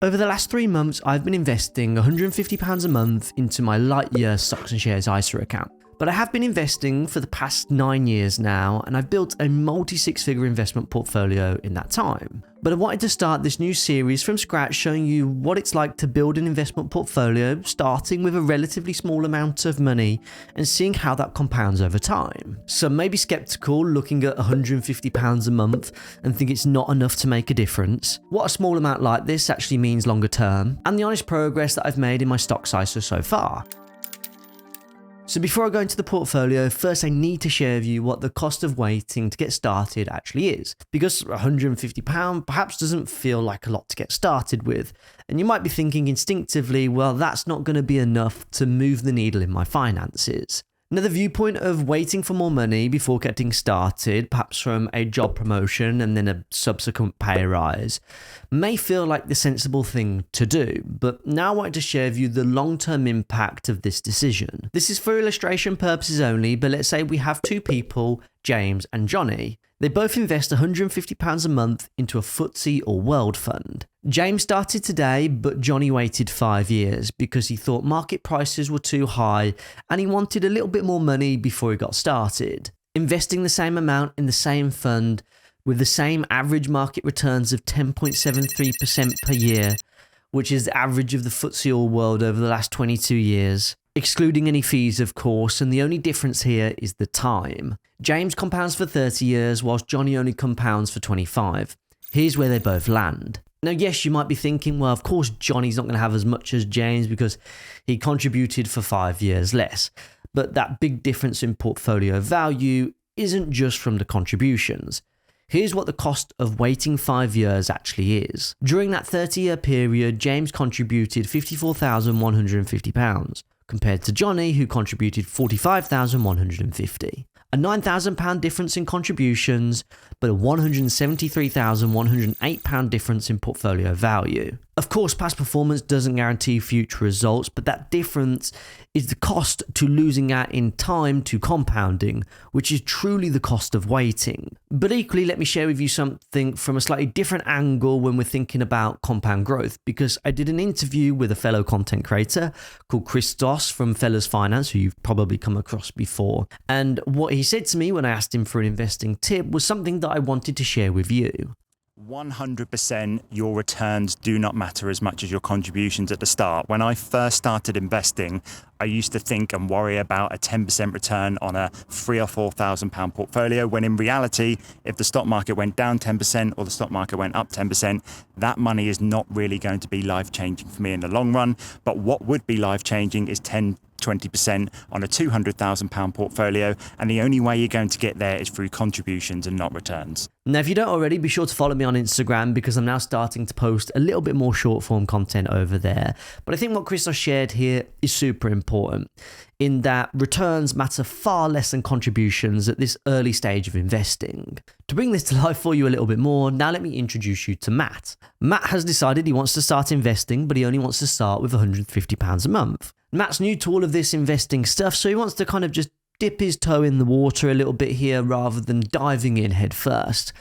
Over the last 3 months, I've been investing £150 a month into my Lightyear Stocks and Shares ISA account. But I have been investing for the past 9 years now, and I've built a multi-six-figure investment portfolio in that time. But I wanted to start this new series from scratch, showing you what it's like to build an investment portfolio, starting with a relatively small amount of money and seeing how that compounds over time. Some may be skeptical looking at £150 a month and think it's not enough to make a difference, what a small amount like this actually means longer term, and the honest progress that I've made in my stocks ISA so far. So before I go into the portfolio, first I need to share with you what the cost of waiting to get started actually is. Because £150 perhaps doesn't feel like a lot to get started with, and you might be thinking instinctively, well, that's not going to be enough to move the needle in my finances. Now, the viewpoint of waiting for more money before getting started, perhaps from a job promotion and then a subsequent pay rise, may feel like the sensible thing to do, but now I wanted to share with you the long-term impact of this decision. This is for illustration purposes only, but let's say we have two people, James and Johnny. They both invest £150 a month into a FTSE or World fund. James started today, but Johnny waited 5 years because he thought market prices were too high and he wanted a little bit more money before he got started. Investing the same amount in the same fund with the same average market returns of 10.73% per year, which is the average of the FTSE All World over the last 22 years. Excluding any fees, of course, and the only difference here is the time. James compounds for 30 years, whilst Johnny only compounds for 25. Here's where they both land. Now, yes, you might be thinking, well, of course, Johnny's not going to have as much as James because he contributed for 5 years less. But that big difference in portfolio value isn't just from the contributions. Here's what the cost of waiting 5 years actually is. During that 30-year period, James contributed £54,150. Compared to Johnny, who contributed £45,150. A £9,000 difference in contributions, but a £173,108 difference in portfolio value. Of course, past performance doesn't guarantee future results, but that difference is the cost to losing out in time to compounding, which is truly the cost of waiting. But equally, let me share with you something from a slightly different angle when we're thinking about compound growth, because I did an interview with a fellow content creator called Christos from Fellas Finance, who you've probably come across before. And what he said to me when I asked him for an investing tip was something that I wanted to share with you. 100% your returns do not matter as much as your contributions at the start. When I first started investing, I used to think and worry about a 10% return on a £3,000 or £4,000 portfolio, when in reality, if the stock market went down 10% or the stock market went up 10%, that money is not really going to be life-changing for me in the long run. But what would be life-changing is 20% on a £200,000 portfolio, and the only way you're going to get there is through contributions and not returns. Now, if you don't already, be sure to follow me on Instagram because I'm now starting to post a little bit more short form content over there. But I think what Christos shared here is super important in that returns matter far less than contributions at this early stage of investing. To bring this to life for you a little bit more, now let me introduce you to Matt. Matt has decided he wants to start investing, but he only wants to start with £150 a month. Matt's new to all of this investing stuff, so he wants to kind of just dip his toe in the water a little bit here rather than diving in head first.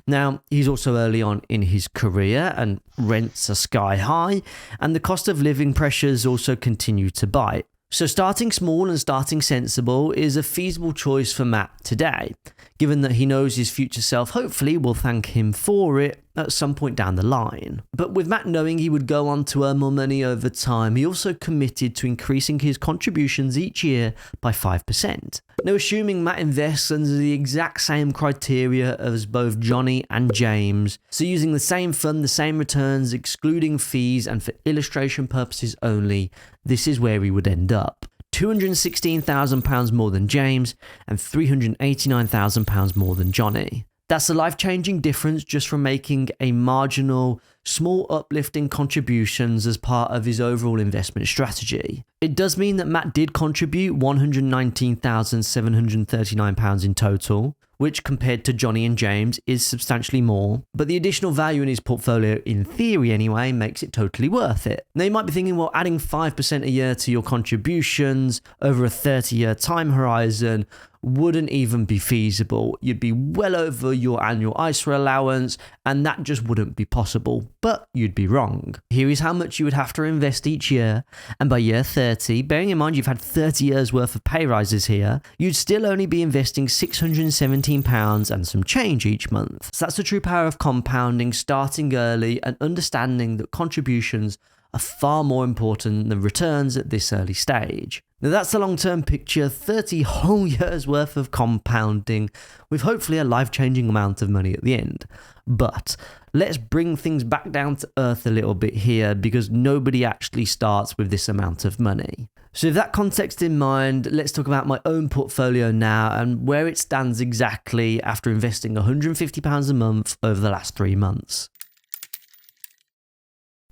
Now, he's also early on in his career and rents are sky high, and the cost of living pressures also continue to bite. So starting small and starting sensible is a feasible choice for Matt today, given that he knows his future self hopefully will thank him for it at some point down the line. But with Matt knowing he would go on to earn more money over time, he also committed to increasing his contributions each year by 5%. Now, assuming Matt invests under the exact same criteria as both Johnny and James, so using the same fund, the same returns, excluding fees, and for illustration purposes only, this is where he would end up. £216,000 more than James and £389,000 more than Johnny. That's a life-changing difference just from making a marginal, small uplift in contributions as part of his overall investment strategy. It does mean that Matt did contribute £119,739 in total, which compared to Johnny and James is substantially more, but the additional value in his portfolio, in theory anyway, makes it totally worth it. Now you might be thinking, well, adding 5% a year to your contributions over a 30-year time horizon, wouldn't even be feasible. You'd be well over your annual ISA allowance, and that just wouldn't be possible. But you'd be wrong. Here is how much you would have to invest each year, and by year 30, bearing in mind you've had 30 years worth of pay rises here, you'd still only be investing £617 and some change each month. So that's the true power of compounding, starting early and understanding that contributions are far more important than returns at this early stage. Now that's the long-term picture, 30 whole years worth of compounding with hopefully a life-changing amount of money at the end. But let's bring things back down to earth a little bit here, because nobody actually starts with this amount of money. So with that context in mind, let's talk about my own portfolio now and where it stands exactly after investing £150 a month over the last 3 months.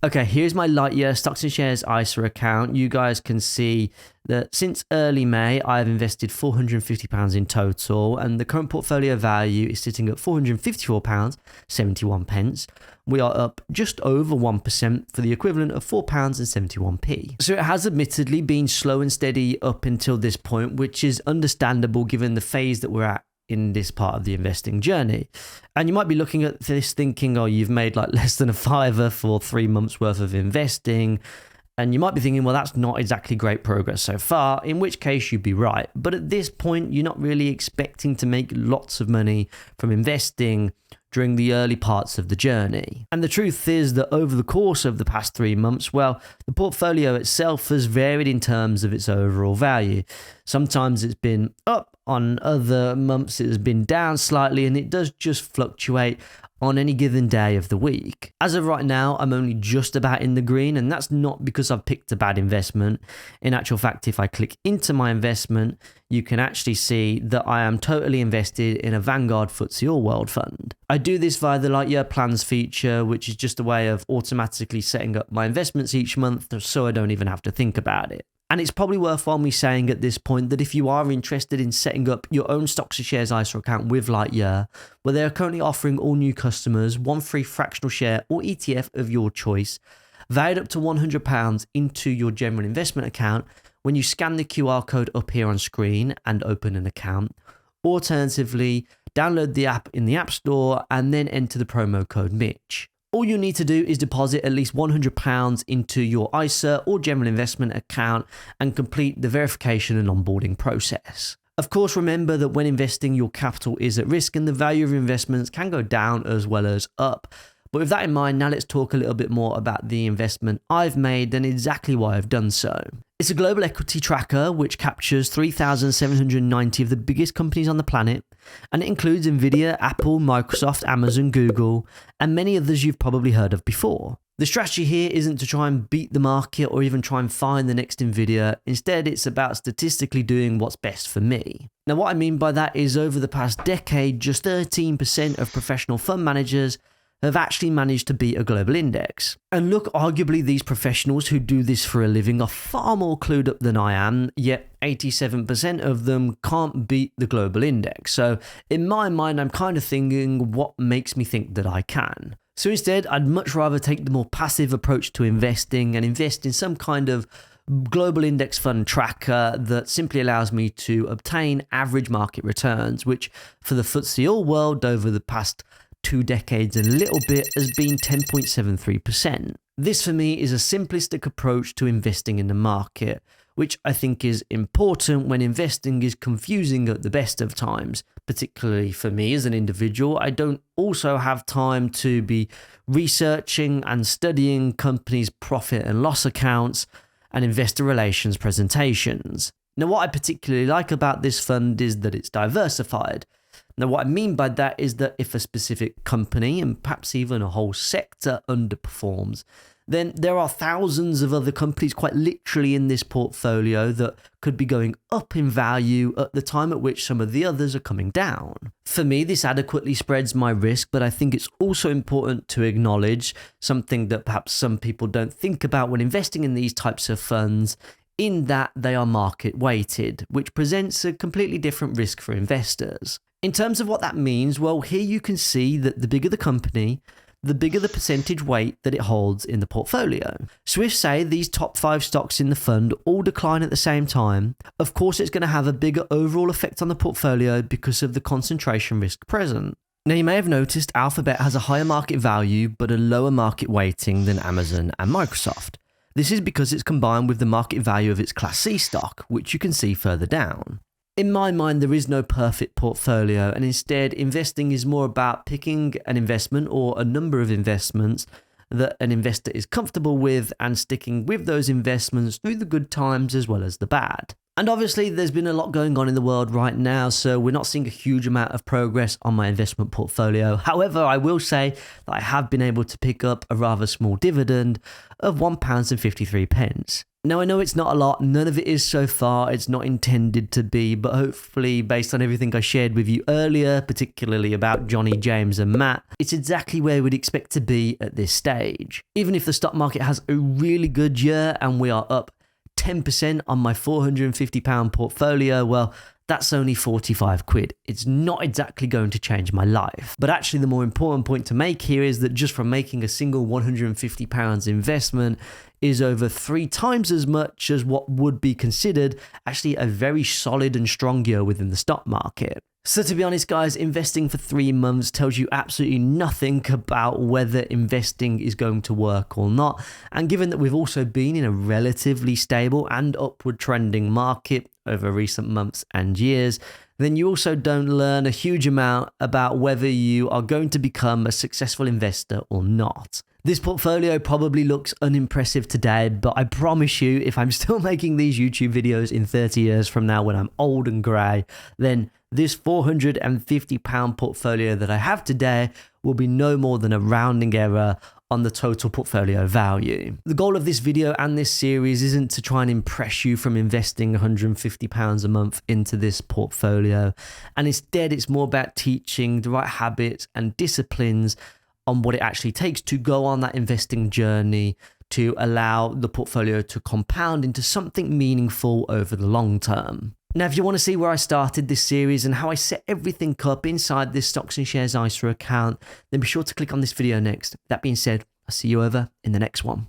Okay, here's my Lightyear Stocks and Shares ISA account. You guys can see that since early May, I've invested £450 in total, and the current portfolio value is sitting at £454.71. We are up just over 1% for the equivalent of £4.71. So it has admittedly been slow and steady up until this point, which is understandable given the phase that we're at in this part of the investing journey. And you might be looking at this thinking, oh, you've made like less than a fiver for 3 months worth of investing. And you might be thinking, well, that's not exactly great progress so far, in which case you'd be right. But at this point, you're not really expecting to make lots of money from investing during the early parts of the journey. And the truth is that over the course of the past 3 months, well, the portfolio itself has varied in terms of its overall value. Sometimes it's been up, on other months it has been down slightly, and it does just fluctuate on any given day of the week. As of right now, I'm only just about in the green, and that's not because I've picked a bad investment. In actual fact, if I click into my investment, you can actually see that I am totally invested in a Vanguard FTSE All World fund. I do this via the Lightyear Plans feature, which is just a way of automatically setting up my investments each month so I don't even have to think about it. And it's probably worthwhile me saying at this point that if you are interested in setting up your own Stocks and Shares ISA account with Lightyear, well, they are currently offering all new customers one free fractional share or ETF of your choice, valued up to £100 into your general investment account when you scan the QR code up here on screen and open an account. Alternatively, download the app in the App Store and then enter the promo code Mitch. All you need to do is deposit at least £100 into your ISA or general investment account and complete the verification and onboarding process. Of course, remember that when investing, your capital is at risk and the value of your investments can go down as well as up. But with that in mind, now let's talk a little bit more about the investment I've made and exactly why I've done so. It's a global equity tracker which captures 3,790 of the biggest companies on the planet, and it includes Nvidia, Apple, Microsoft, Amazon, Google, and many others you've probably heard of before. The strategy here isn't to try and beat the market or even try and find the next Nvidia. Instead, it's about statistically doing what's best for me. Now, what I mean by that is over the past decade, just 13% of professional fund managers have actually managed to beat a global index. And look, arguably these professionals who do this for a living are far more clued up than I am, yet 87% of them can't beat the global index. So in my mind, I'm kind of thinking, what makes me think that I can? So instead, I'd much rather take the more passive approach to investing and invest in some kind of global index fund tracker that simply allows me to obtain average market returns, which for the FTSE All World over the past 2 decades and a little bit has been 10.73%. This for me is a simplistic approach to investing in the market, which I think is important when investing is confusing at the best of times. Particularly for me as an individual, I don't also have time to be researching and studying companies' profit and loss accounts and investor relations presentations. Now, what I particularly like about this fund is that it's diversified. Now, what I mean by that is that if a specific company and perhaps even a whole sector underperforms, then there are thousands of other companies quite literally in this portfolio that could be going up in value at the time at which some of the others are coming down. For me, this adequately spreads my risk, but I think it's also important to acknowledge something that perhaps some people don't think about when investing in these types of funds, in that they are market weighted, which presents a completely different risk for investors. In terms of what that means, well, here you can see that the bigger the company, the bigger the percentage weight that it holds in the portfolio. So if, say, these top 5 stocks in the fund all decline at the same time, of course it's going to have a bigger overall effect on the portfolio because of the concentration risk present. Now, you may have noticed Alphabet has a higher market value but a lower market weighting than Amazon and Microsoft. This is because it's combined with the market value of its Class C stock, which you can see further down. In my mind, there is no perfect portfolio, and instead, investing is more about picking an investment or a number of investments that an investor is comfortable with and sticking with those investments through the good times as well as the bad. And obviously, there's been a lot going on in the world right now, so we're not seeing a huge amount of progress on my investment portfolio. However, I will say that I have been able to pick up a rather small dividend of £1.53. Now, I know it's not a lot, none of it is so far, it's not intended to be, but hopefully, based on everything I shared with you earlier, particularly about Johnny, James and Matt, it's exactly where we'd expect to be at this stage. Even if the stock market has a really good year and we are up 10% on my £450 portfolio, well, that's only 45 quid. It's not exactly going to change my life. But actually, the more important point to make here is that just from making a single £150 investment is over 3 times as much as what would be considered actually a very solid and strong year within the stock market. So to be honest, guys, investing for 3 months tells you absolutely nothing about whether investing is going to work or not. And given that we've also been in a relatively stable and upward trending market over recent months and years, then you also don't learn a huge amount about whether you are going to become a successful investor or not. This portfolio probably looks unimpressive today, but I promise you, if I'm still making these YouTube videos in 30 years from now when I'm old and grey, then this £450 portfolio that I have today will be no more than a rounding error on the total portfolio value. The goal of this video and this series isn't to try and impress you from investing £150 a month into this portfolio, and instead it's more about teaching the right habits and disciplines on what it actually takes to go on that investing journey to allow the portfolio to compound into something meaningful over the long term. Now, if you want to see where I started this series and how I set everything up inside this Stocks and Shares ISA account, then be sure to click on this video next. That being said, I'll see you over in the next one.